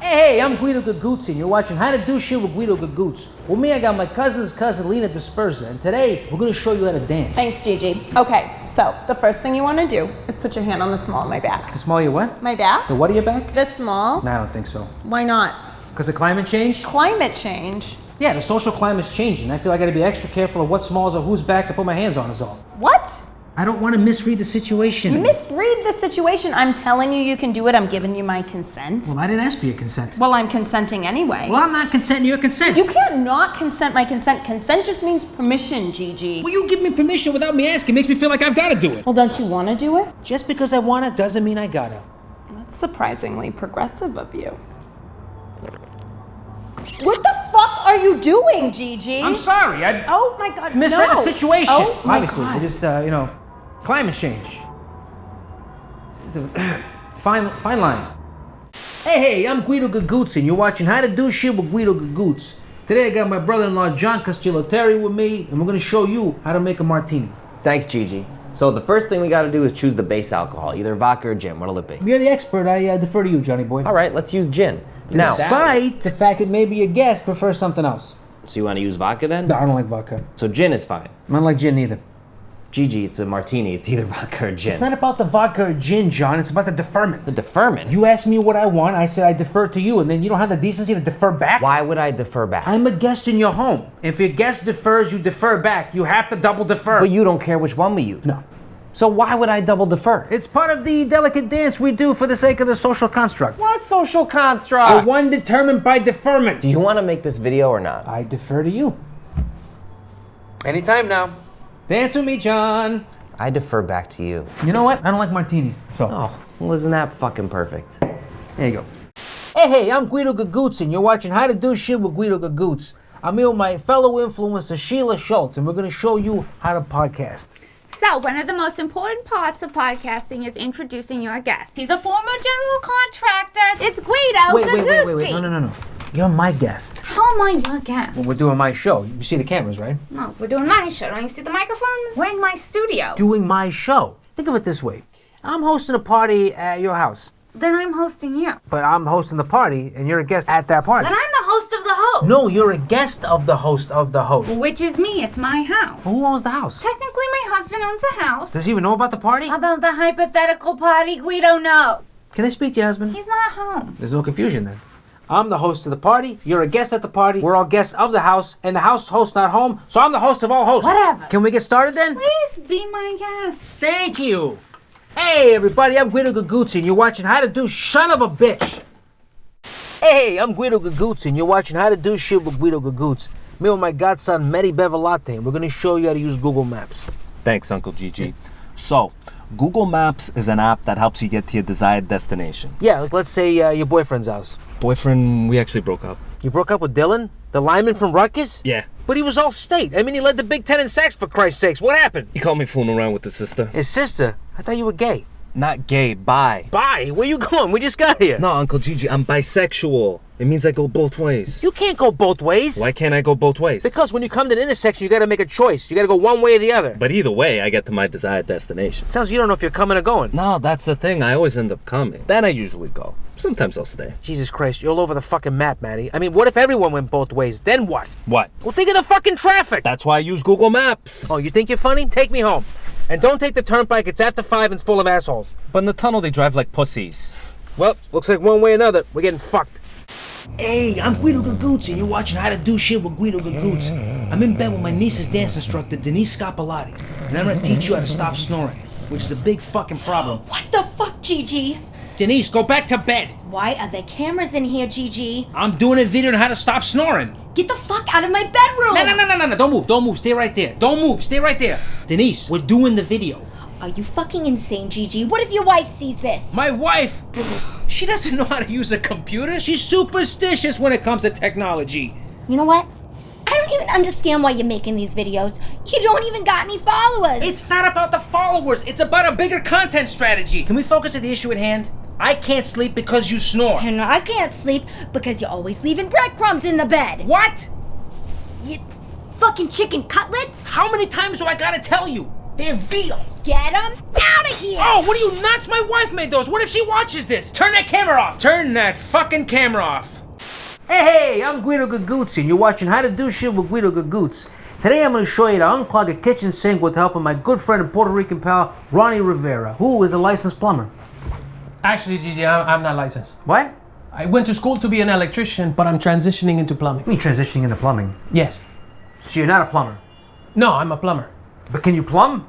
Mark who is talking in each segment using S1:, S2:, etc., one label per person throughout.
S1: Hey, I'm Guido Gagoots, and you're watching How to Do Shit with Guido Gagoots. With me, I got my cousin's cousin, Lina Desperza, and today, we're gonna show you how to dance.
S2: Thanks, Gigi. Okay, so the first thing you wanna do is put your hand on the small of my back.
S1: The small of your what?
S2: My back?
S1: The what of your back?
S2: The small.
S1: No, I don't think so.
S2: Why not?
S1: Because of climate change?
S2: Climate change?
S1: Yeah, the social climate's changing. I feel I gotta be extra careful of what smalls or whose backs I put my hands on is all.
S2: What?
S1: I don't want to misread the situation.
S2: Misread the situation. I'm telling you you can do it. I'm giving you my consent.
S1: Well, I didn't ask for your consent.
S2: Well, I'm consenting anyway.
S1: Well, I'm not consenting your consent.
S2: You can't not consent my consent. Consent just means permission, Gigi.
S1: Well, you give me permission without me asking. Makes me feel like I've got to do it.
S2: Well, don't you want to do it?
S1: Just because I want it doesn't mean I gotta.
S2: That's surprisingly progressive of you. What the fuck are you doing, Gigi?
S1: I'm sorry.
S2: Oh my God,
S1: misread the situation.
S2: Oh my
S1: Obviously,
S2: God.
S1: I just, climate change. It's a fine line. Hey, I'm Guido Gagoots, and you're watching How to Do Shit with Guido Gagoots. Today I got my brother-in-law John Castellotieri with me, and we're gonna show you how to make a martini.
S3: Thanks, Gigi. So the first thing we gotta do is choose the base alcohol, either vodka or gin. What'll it be?
S1: You're the expert. I defer to you, Johnny boy.
S3: All right, let's use gin.
S1: Despite the fact that maybe your guest prefers something else.
S3: So you want to use vodka then?
S1: No, I don't like vodka.
S3: So gin is fine.
S1: I don't like gin either.
S3: Gigi, it's a martini. It's either vodka or gin.
S1: It's not about the vodka or gin, John. It's about the deferment.
S3: The deferment?
S1: You asked me what I want. I said I defer to you, and then you don't have the decency to defer back?
S3: Why would I defer back?
S1: I'm a guest in your home. If your guest defers, you defer back. You have to double defer.
S3: But you don't care which one we use.
S1: No.
S3: So why would I double defer?
S1: It's part of the delicate dance we do for the sake of the social construct.
S3: What social construct?
S1: The one determined by deferment.
S3: Do you want to make this video or not?
S1: I defer to you. Anytime now. Dance with me, John.
S3: I defer back to you.
S1: You know what? I don't like martinis. So.
S3: Oh, well, isn't that fucking perfect?
S1: There you go. Hey, I'm Guido Gagoots, and you're watching How to Do Shit with Guido Gagoots. I'm here with my fellow influencer, Sheila Schultz, and we're going to show you how to podcast.
S4: So, one of the most important parts of podcasting is introducing your guest. He's a former general contractor. It's Guido Gagoots.
S1: Wait. No. You're my guest.
S4: How am I your guest?
S1: Well, we're doing my show. You see the cameras, right?
S4: No, we're doing my show. Don't you see the microphone? We're in my studio.
S1: Doing my show. Think of it this way. I'm hosting a party at your house.
S4: Then I'm hosting you.
S1: But I'm hosting the party, and you're a guest at that party.
S4: Then I'm the host of the host.
S1: No, you're a guest of the host of the host.
S4: Which is me. It's my house.
S1: Well, who owns the house?
S4: Technically, my husband owns the house.
S1: Does he even know about the party?
S4: About the hypothetical party, Guido, no.
S1: Can I speak to your husband?
S4: He's not home.
S1: There's no confusion then. I'm the host of the party, you're a guest at the party, we're all guests of the house, and the house host's not home, so I'm the host of all hosts.
S4: Whatever.
S1: Can we get started then?
S4: Please be my guest.
S1: Thank you. Hey everybody, I'm Guido Gagoots, and you're watching How to Do Son of a Bitch. Hey, I'm Guido Gagoots, and you're watching How to Do Shit with Guido Gagoots. Me with my godson, Matty Bevelatte, and we're going to show you how to use Google Maps.
S5: Thanks, Uncle Gigi. So, Google Maps is an app that helps you get to your desired destination.
S1: Yeah, like let's say your boyfriend's house.
S5: Boyfriend, we actually broke up.
S1: You broke up with Dylan? The lineman from Rutgers?
S5: Yeah.
S1: But he was all state. I mean, he led the Big Ten in sacks, for Christ's sakes. What happened?
S5: He caught me fooling around with his sister.
S1: His sister? I thought you were gay.
S5: Not gay, bi.
S1: Bi? Where you going? We just got here.
S5: No, Uncle Gigi, I'm bisexual. It means I go both ways.
S1: You can't go both ways.
S5: Why can't I go both ways?
S1: Because when you come to the intersection, you gotta make a choice. You gotta go one way or the other.
S5: But either way, I get to my desired destination.
S1: Sounds you don't know if you're coming or going.
S5: No, that's the thing. I always end up coming. Then I usually go. Sometimes I'll stay.
S1: Jesus Christ, you're all over the fucking map, Matty. I mean, what if everyone went both ways? Then what?
S5: What?
S1: Well, think of the fucking traffic.
S5: That's why I use Google Maps.
S1: Oh, you think you're funny? Take me home. And don't take the turnpike. It's after 5 and it's full of assholes.
S5: But in the tunnel, they drive like pussies.
S1: Well, looks like one way or another, we're getting fucked. Hey, I'm Guido Gagoots, and you're watching How to Do Shit with Guido Gagoots. I'm in bed with my niece's dance instructor, Denise Scapallati, and I'm gonna teach you how to stop snoring, which is a big fucking problem.
S6: What the fuck, Gigi?
S1: Denise, go back to bed.
S6: Why are there cameras in here, Gigi?
S1: I'm doing a video on how to stop snoring.
S6: Get the fuck out of my bedroom!
S1: No, don't move, stay right there. Don't move, stay right there. Denise, we're doing the video.
S6: Are you fucking insane, Gigi? What if your wife sees this?
S1: My wife? She doesn't know how to use a computer. She's superstitious when it comes to technology.
S6: You know what? I don't even understand why you're making these videos. You don't even got any followers.
S1: It's not about the followers. It's about a bigger content strategy. Can we focus on the issue at hand? I can't sleep because you snore.
S6: And I can't sleep because you're always leaving breadcrumbs in the bed.
S1: What?
S6: You fucking chicken cutlets?
S1: How many times do I gotta tell you? They're veal.
S6: Get him out of here!
S1: Oh, what are you nuts? My wife made those. What if she watches this? Turn that camera off. Turn that fucking camera off. Hey, I'm Guido Gagootz, and you're watching How to Do Shit with Guido Gagootz. Today I'm going to show you how to unclog a kitchen sink with the help of my good friend and Puerto Rican pal, Ronny Rivera, who is a licensed plumber.
S7: Actually, Gigi, I'm not licensed.
S1: What?
S7: I went to school to be an electrician, but I'm transitioning into plumbing.
S1: You mean transitioning into plumbing?
S7: Yes.
S1: So you're not a plumber?
S7: No, I'm a plumber.
S1: But can you plumb?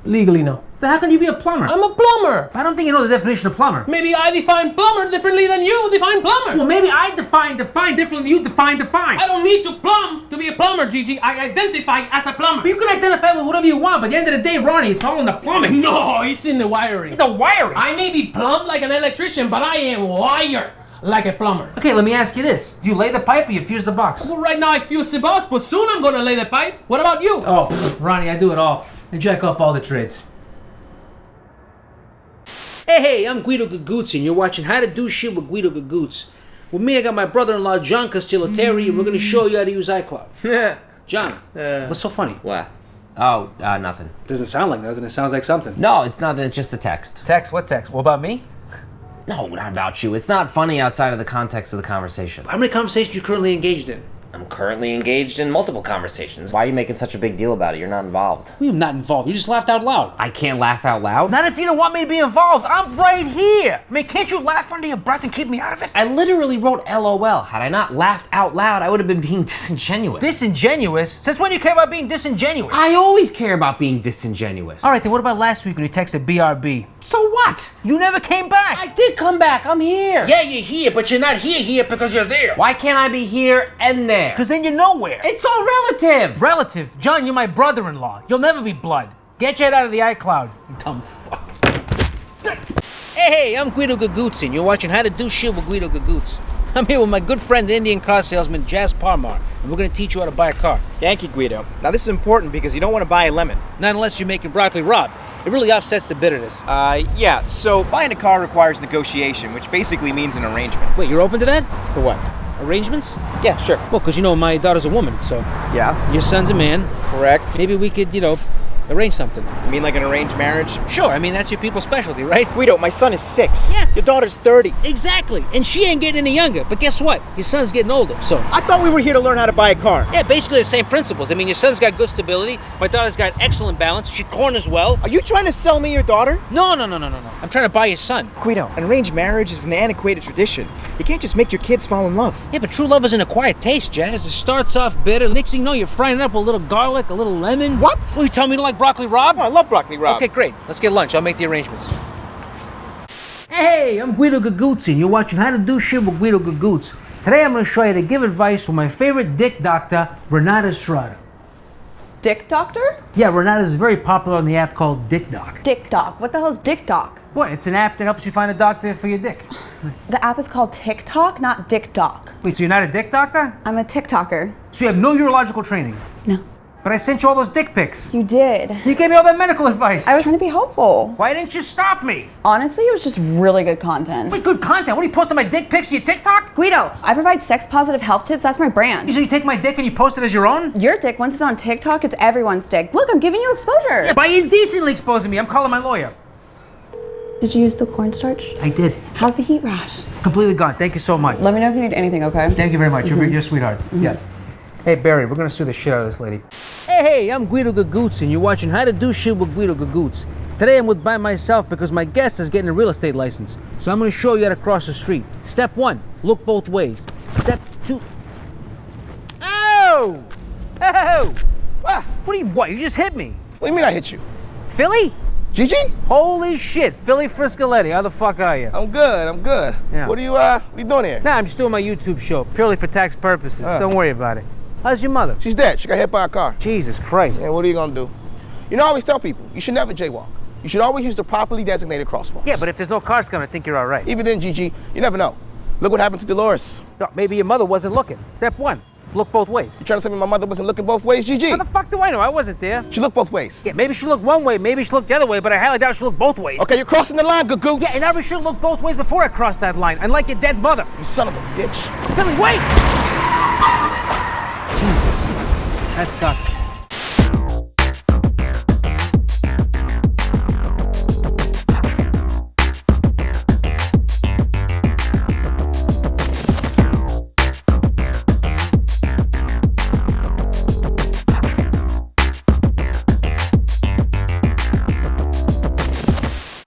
S7: Legally, no.
S1: Then how can you be a plumber?
S7: I'm a plumber.
S1: I don't think you know the definition of plumber.
S7: Maybe I define plumber differently than you define plumber.
S1: Well, maybe I define differently than you define.
S7: I don't need to plumb to be a plumber, Gigi. I identify as a plumber.
S1: But you can identify with whatever you want, but at the end of the day, Ronnie, it's all in the plumbing.
S7: No, it's in the wiring.
S1: The wiring?
S7: I may be plumbed like an electrician, but I am wired like a plumber.
S1: Okay, let me ask you this. Do you lay the pipe or you fuse the box?
S7: Well, right now I fuse the box, but soon I'm gonna lay the pipe. What about you?
S1: Oh, Ronnie, I do it all. I jack off all the trades. Hey, I'm Guido Gagootz, and you're watching How to Do Shit with Guido Gagootz. With me, I got my brother-in-law, John Castellotieri, and we're going to show you how to use iCloud. John, what's so funny?
S3: What? Oh, nothing.
S1: Doesn't sound like nothing. It sounds like something.
S3: No, it's nothing. It's just a text.
S1: Text? What text? What about me?
S3: No, not about you. It's not funny outside of the context of the conversation.
S1: How many conversations are you currently engaged in?
S3: I'm currently engaged in multiple conversations. Why are you making such a big deal about it? You're not involved.
S1: You're not involved. You just laughed out loud.
S3: I can't laugh out loud?
S1: Not if you don't want me to be involved. I'm right here. I mean, can't you laugh under your breath and keep me out of it?
S3: I literally wrote LOL. Had I not laughed out loud, I would have been being disingenuous.
S1: Disingenuous? Since when do you care about being disingenuous?
S3: I always care about being disingenuous.
S1: All right, then what about last week when you texted BRB?
S3: So what?
S1: You never came back.
S3: I did come back. I'm here.
S1: Yeah, you're here, but you're not here because you're there.
S3: Why can't I be here and there?
S1: Because then you're nowhere.
S3: It's all relative.
S1: Relative? John, you're my brother-in-law. You'll never be blood. Get your head out of the iCloud, you dumb fuck. Hey, I'm Guido Gagootz, and you're watching How to Do Shit with Guido Gagootz. I'm here with my good friend, the Indian car salesman, Jazz Parmar, and we're going to teach you how to buy a car.
S8: Thank you, Guido. Now, this is important because you don't want to buy a lemon.
S1: Not unless you're making broccoli rabe. It really offsets the bitterness.
S8: Yeah, so buying a car requires negotiation, which basically means an arrangement.
S1: Wait, you're open to that?
S8: To what?
S1: Arrangements?
S8: Yeah, sure.
S1: Well, because you know my daughter's a woman, so
S8: Yeah,
S1: your son's a man.
S8: correct.
S1: Maybe we could, arrange something.
S8: You mean like an arranged marriage?
S1: Sure, I mean, that's your people's specialty, right?
S8: Guido, my son is 6.
S1: Yeah.
S8: Your daughter's 30.
S1: Exactly, and she ain't getting any younger. But guess what? Your son's getting older, so...
S8: I thought we were here to learn how to buy a car.
S1: Yeah, basically the same principles. I mean, your son's got good stability, my daughter's got excellent balance, she corners well.
S8: Are you trying to sell me your daughter?
S1: No. I'm trying to buy your son.
S8: Guido, an arranged marriage is an antiquated tradition. You can't just make your kids fall in love.
S1: Yeah, but true love is an acquired taste, Jazz. It starts off bitter, next thing you know, you're frying it up with a little garlic, a little lemon.
S8: What?
S1: Well, you tell me you don't like broccoli rabe?
S8: Oh, I love broccoli rabe.
S1: Okay, great. Let's get lunch. I'll make the arrangements. Hey, I'm Guido Gagootz, and you're watching How to Do Shit with Guido Gagootz. Today I'm going to show you how to give advice from my favorite dick doctor, Renata Estrada.
S2: Dick doctor?
S1: Yeah, Renata is very popular on the app called Dick Doc.
S2: Dick doc. What the hell is Dick doc?
S1: What? It's an app that helps you find a doctor for your dick.
S2: The app is called TikTok, not Dick doc.
S1: Wait, so you're not a dick doctor?
S2: I'm a TikToker.
S1: So you have no urological training?
S2: No.
S1: But I sent you all those dick pics.
S2: You did.
S1: You gave me all that medical advice.
S2: I was trying to be helpful.
S1: Why didn't you stop me?
S2: Honestly, it was just really good content.
S1: Wait, good content. What are you posting my dick pics to your TikTok?
S2: Guido, I provide sex-positive health tips. That's my brand.
S1: So you take my dick and you post it as your own?
S2: Your dick, once it's on TikTok, it's everyone's dick. Look, I'm giving you exposure.
S1: Yeah, by indecently exposing me. I'm calling my lawyer.
S2: Did you use the cornstarch?
S1: I did.
S2: How's the heat rash?
S1: Completely gone. Thank you so much.
S2: Let me know if you need anything, okay?
S1: Thank you very much. You're a sweetheart. Yeah. Hey, Barry, we're going to sue the shit out of this lady. Hey, I'm Guido Gagootz, and you're watching How to Do Shit with Guido Gagootz. Today I'm by myself because my guest is getting a real estate license. So I'm going to show you how to cross the street. Step 1, look both ways. Step 2... Oh! Oh!
S9: Ah,
S1: What? You just hit me.
S9: what do you mean I hit you?
S1: Philly?
S9: Gigi?
S1: Holy shit, Philly Friscoletti. How the fuck are you?
S9: I'm good.
S1: Yeah.
S9: What are you doing here?
S1: Nah, I'm just doing my YouTube show, purely for tax purposes. Don't worry about it. How's your mother?
S9: She's dead. She got hit by a car.
S1: Jesus Christ.
S9: And what are you gonna do? You know, I always tell people, you should never jaywalk. You should always use the properly designated crosswalks.
S1: Yeah, but if there's no cars coming, I think you're all right.
S9: Even then, Gigi, you never know. Look what happened to Dolores.
S1: No, maybe your mother wasn't looking. Step 1, look both ways.
S9: You trying to tell me my mother wasn't looking both ways, Gigi?
S1: How the fuck do I know? I wasn't there.
S9: She looked both ways.
S1: Yeah, maybe she looked one way, maybe she looked the other way, but I highly doubt she looked both ways.
S9: Okay, you're crossing the line, Gagootz.
S1: Yeah, and I should look both ways before I crossed that line, unlike your dead mother.
S9: You son of a bitch.
S1: Billy, wait! Jesus, that sucks.